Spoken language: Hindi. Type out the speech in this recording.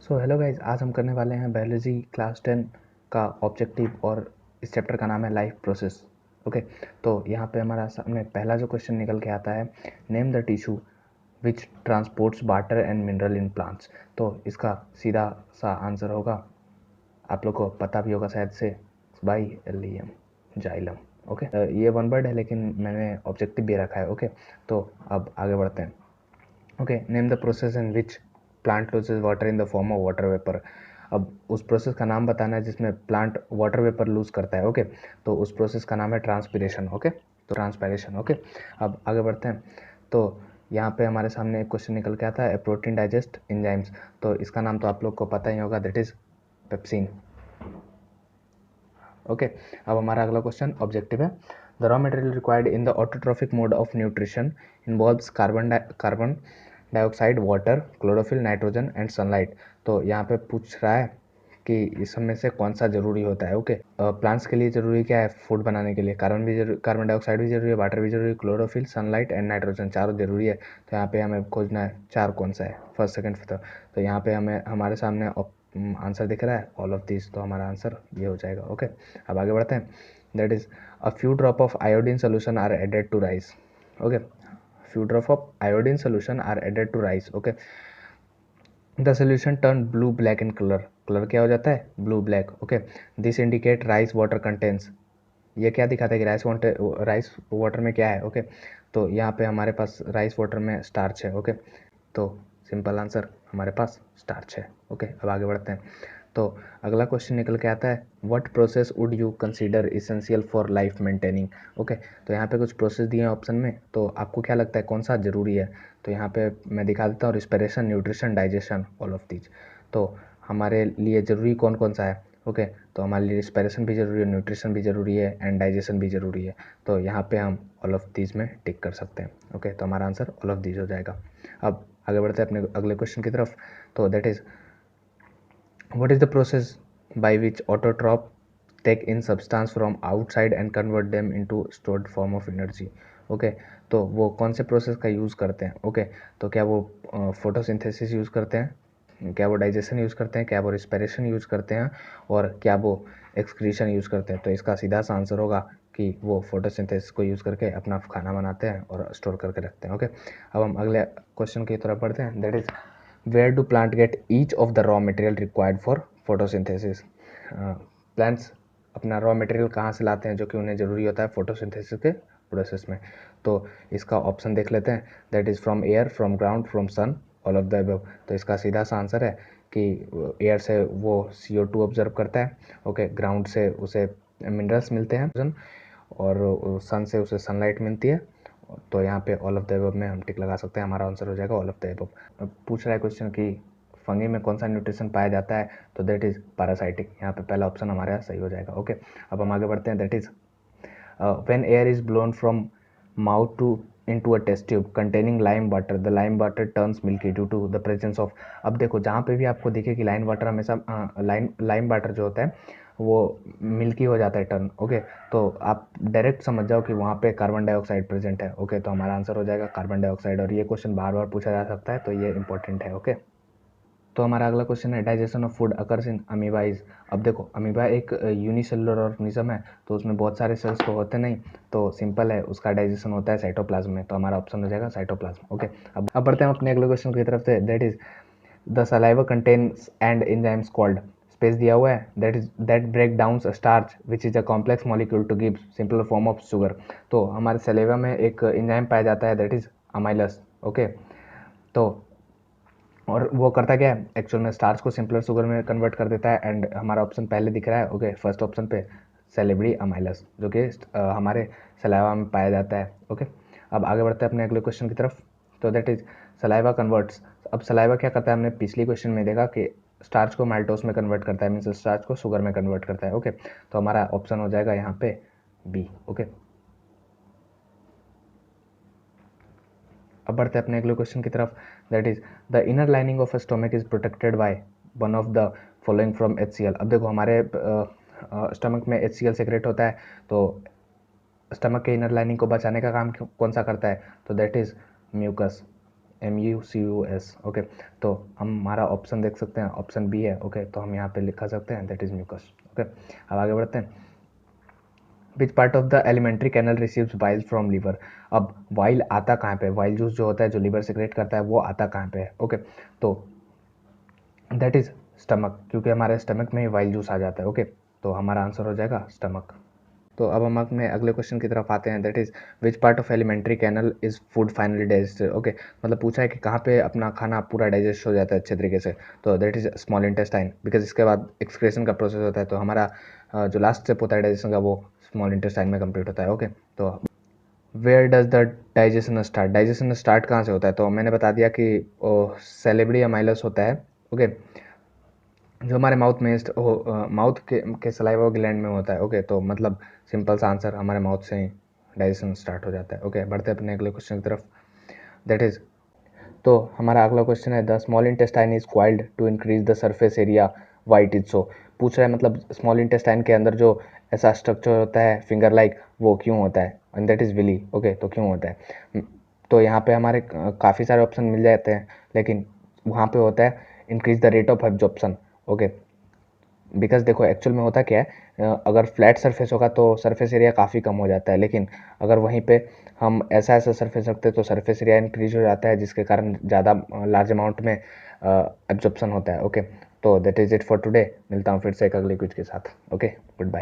सो हेलो गाइज, आज हम करने वाले हैं बायोलॉजी क्लास 10 का ऑब्जेक्टिव और इस चैप्टर का नाम है लाइफ प्रोसेस। ओके, तो यहाँ पे हमारा सामने पहला जो क्वेश्चन निकल के आता है, name the tissue which transports water and mineral in plants. तो इसका सीधा सा आंसर होगा, आप लोग को पता भी होगा शायद से, बाइलियम जाइलम। ओके, ये वन वर्ड है लेकिन मैंने ऑब्जेक्टिव भी रखा है। ओके, तो अब आगे बढ़ते हैं। Okay, name the process in which plant loses water in the form of water vapour. अब उस प्रोसेस का नाम बताना है जिसमें प्लांट वाटर वेपर लूज करता है। ओके, तो उस प्रोसेस का नाम है ट्रांसपिरेशन। ओके, तो ट्रांसपायरेशन। ओके, अब आगे बढ़ते हैं। तो यहाँ पे हमारे सामने एक क्वेश्चन निकल के आता है, प्रोटीन डाइजेस्ट एंजाइम्स। तो इसका नाम तो आप लोग को पता ही होगा, दैट इज पेप्सिन। ओके, अब हमारा अगला क्वेश्चन ऑब्जेक्टिव है, the raw material required in the autotrophic mode of nutrition involves carbon dioxide, water, chlorophyll, nitrogen and sunlight. तो यहाँ पे पूछ रहा है कि इस सब में से कौन सा जरूरी होता है। ओके, प्लांट्स के लिए जरूरी क्या है, फूड बनाने के लिए कार्बन डाइऑक्साइड भी जरूरी है, वाटर भी जरूरी है, क्लोरोफिल, सनलाइट एंड नाइट्रोजन चारों जरूरी है। तो यहाँ पे हमें खोजना है चार कौन सा है, फर्स्ट सेकंड फिफ्थ। तो यहाँ पे हमें हमारे सामने आंसर दिख रहा है ऑल ऑफ दिस, तो हमारा आंसर ये हो जाएगा। ओके, अब आगे बढ़ते हैं। That is a few drop of iodine solution are added to rice. Okay, few drop of iodine solution are added to rice. Okay, the solution turn blue black in color. Colour क्या हो जाता है, blue black. Okay, this indicate rice water contents. ये क्या दिखाता है कि राइस वाटर में क्या है। ओके, तो यहाँ पे हमारे पास राइस वाटर में स्टार्च है। ओके, तो सिंपल आंसर हमारे पास स्टार्च है। ओके, अब आगे बढ़ते हैं। तो अगला क्वेश्चन निकल के आता है, what process would you consider essential for life maintaining. Okay, तो यहाँ पे कुछ प्रोसेस दिए हैं ऑप्शन में, तो आपको क्या लगता है कौन सा जरूरी है। तो यहाँ पे मैं दिखा देता हूँ, respiration, nutrition, digestion, all of these. तो हमारे लिए ज़रूरी कौन कौन सा है। ओके, तो हमारे लिए रिस्पिरेशन भी ज़रूरी है, न्यूट्रिशन भी ज़रूरी है एंड डाइजेशन भी ज़रूरी है। तो यहाँ पे हम ऑल ऑफ दीज में टिक कर सकते हैं। ओके, तो हमारा आंसर ऑल ऑफ दीज हो जाएगा। अब आगे बढ़ते हैं अपने अगले क्वेश्चन की तरफ। तो that is, what is the process by which autotroph take in substance from outside and convert them into stored form of energy। Okay, तो वो कौन से प्रोसेस का यूज़ करते हैं। ओके, तो क्या वो फोटोसिंथेसिस यूज़ करते हैं, क्या वो डाइजेशन यूज़ करते हैं, क्या वो रिस्पिरेशन यूज़ करते हैं, और क्या वो एक्सक्रीशन यूज़ करते हैं। तो इसका सीधा सा आंसर होगा कि वो फोटोसिंथेसिस को यूज़ करके अपना खाना बनाते हैं और स्टोर करके रखते हैं। ओके, अब हम अगले क्वेश्चन की तरफ बढ़ते हैं। That is, where do plant get each of the raw material required for photosynthesis। Plants अपना रॉ मटेरियल कहाँ से लाते हैं जो कि उन्हें ज़रूरी होता है फोटोसिंथेसिस के प्रोसेस में। तो इसका ऑप्शन देख लेते हैं, that is from air, from ground, from sun, all of the above. तो इसका सीधा सा आंसर है कि एयर से वो CO2 ऑब्जर्व करता है। ओके, ग्राउंड से उसे मिनरल्स मिलते हैं और सन से उसे सनलाइट मिलती है। तो यहाँ पे ऑल ऑफ द अबव में हम टिक लगा सकते हैं, हमारा आंसर हो जाएगा ऑल ऑफ द अबव। अब पूछ रहा है क्वेश्चन कि फंगी में कौन सा न्यूट्रिशन पाया जाता है, तो दैट इज पैरासाइटिक। यहाँ पे पहला ऑप्शन हमारे यहाँ सही हो जाएगा। ओके, अब हम आगे बढ़ते हैं। That is, when air is blown from mouth to into a test tube containing lime water, the lime water turns milky due to the presence of। अब देखो जहाँ पे भी आपको दिखे कि लाइन वाटर हमेशा लाइम वाटर जो होता है वो मिल्की हो जाता है टर्न। ओके, तो आप डायरेक्ट समझ जाओ कि वहाँ पे कार्बन डाइऑक्साइड प्रेजेंट है। ओके, तो हमारा आंसर हो जाएगा कार्बन डाइऑक्साइड, और ये क्वेश्चन बार बार पूछा जा सकता है, तो ये इंपॉर्टेंट है। ओके, तो हमारा अगला क्वेश्चन है, digestion of food occurs in amoeba is. अब देखो अमीबा एक यूनिसेलुलर ऑर्गेनिज्म है, तो उसमें बहुत सारे सेल्स तो होते नहीं, तो सिंपल है, उसका डाइजेशन होता है साइटोप्लाज्म में। तो हमारा ऑप्शन हो जाएगा साइटोप्लाज्म। ओके, अब बढ़ते हैं अपने अगले क्वेश्चन की तरफ से। That is, the saliva contains and enzymes called. Space दिया हुआ है, that is that break down starch which is a complex molecule to give simple form of sugar. तो हमारे सलेवा में एक एंजाइम पाया जाता है, दैट इज अमाइलस। ओके, तो और वो करता क्या है, एक्चुअल में स्टार्च को सिंपलर शुगर में कन्वर्ट कर देता है। एंड हमारा ऑप्शन पहले दिख रहा है, ओके, फर्स्ट ऑप्शन पे सेलेब्री अमाइलस, जो कि हमारे सलाइवा में पाया जाता है। ओके, अब आगे बढ़ते हैं अपने अगले क्वेश्चन की तरफ। तो दैट इज, सलाइवा कन्वर्ट्स। अब सलाइवा क्या करता है, हमने पिछली क्वेश्चन में देखा कि स्टार्च को माल्टोस में कन्वर्ट करता है, मीन्स स्टार्च को शुगर में कन्वर्ट करता है। ओके, तो हमारा ऑप्शन हो जाएगा यहाँ पे बी। ओके, अब बढ़ते हैं अपने अगले क्वेश्चन की तरफ। That is, the inner lining of a stomach is protected by one of the following from HCl। अब देखो हमारे स्टमक में HCl सेक्रेट होता है, तो स्टमक के इनर लाइनिंग को बचाने का काम कौन सा करता है, तो that is mucus. MUCUS। Okay, तो हम हमारा ऑप्शन देख सकते हैं, ऑप्शन बी है। ओके, तो हम यहाँ पे लिखा सकते हैं दैट इज म्यूकस। ओके, अब आगे बढ़ते हैं। Which part of the alimentary canal receives bile from liver. अब वाइल आता कहाँ पे, वाइल जूस जो होता है जो लीवर सेक्रेट करता है वो आता कहाँ पे है। ओके, तो दैट इज स्टमक, क्योंकि हमारे स्टमक में ही वाइल जूस आ जाता है। ओके, तो हमारा आंसर हो जाएगा स्टमक। तो अब हम अपने अगले क्वेश्चन की तरफ आते हैं, that is which part of alimentary canal is food finally digested. Okay, मतलब पूछा है कि कहाँ पे अपना खाना पूरा डाइजेस्ट हो जाता है अच्छे तरीके से, तो that is small intestine, because इसके बाद एक्सक्रेशन का प्रोसेस होता है, तो हमारा जो लास्ट स्टेप होता है डाइजेशन का वो स्मॉल इंटेस्टाइन में कंप्लीट होता है। ओके, तो where does the digestion start, digestion start कहाँ से होता है, तो मैंने बता दिया कि सेलेब्री अमाइलस होता है। ओके, जो हमारे माउथ में माउथ के सलाइवा ग्लैंड में होता है। ओके, तो मतलब सिंपल सा आंसर, हमारे माउथ से ही डाइजेशन स्टार्ट हो जाता है। ओके, बढ़ते हैं अपने अगले क्वेश्चन की तरफ, दैट इज, तो हमारा अगला क्वेश्चन है the small intestine is coiled to increase the surface area why it is so. पूछ रहा है मतलब स्मॉल इंटेस्टाइन के अंदर जो ऐसा स्ट्रक्चर होता है फिंगर लाइक, वो क्यों होता है, and that is villi. Okay, तो क्यों होता है, तो यहाँ पे हमारे काफ़ी सारे ऑप्शन मिल जाते हैं, लेकिन वहाँ पे होता है increase the rate of absorption. Okay, because देखो एक्चुअल में होता क्या है, अगर फ्लैट सरफेस होगा तो सरफेस एरिया काफ़ी कम हो जाता है, लेकिन अगर वहीं पे हम ऐसा ऐसा सरफेस रखते हैं तो सरफेस एरिया इंक्रीज हो जाता है, जिसके कारण ज़्यादा लार्ज अमाउंट में एब्जॉर्प्शन होता है। ओके, तो that is it for today, मिलता हूँ फिर से एक अगले क्विज के साथ। Okay, good bye.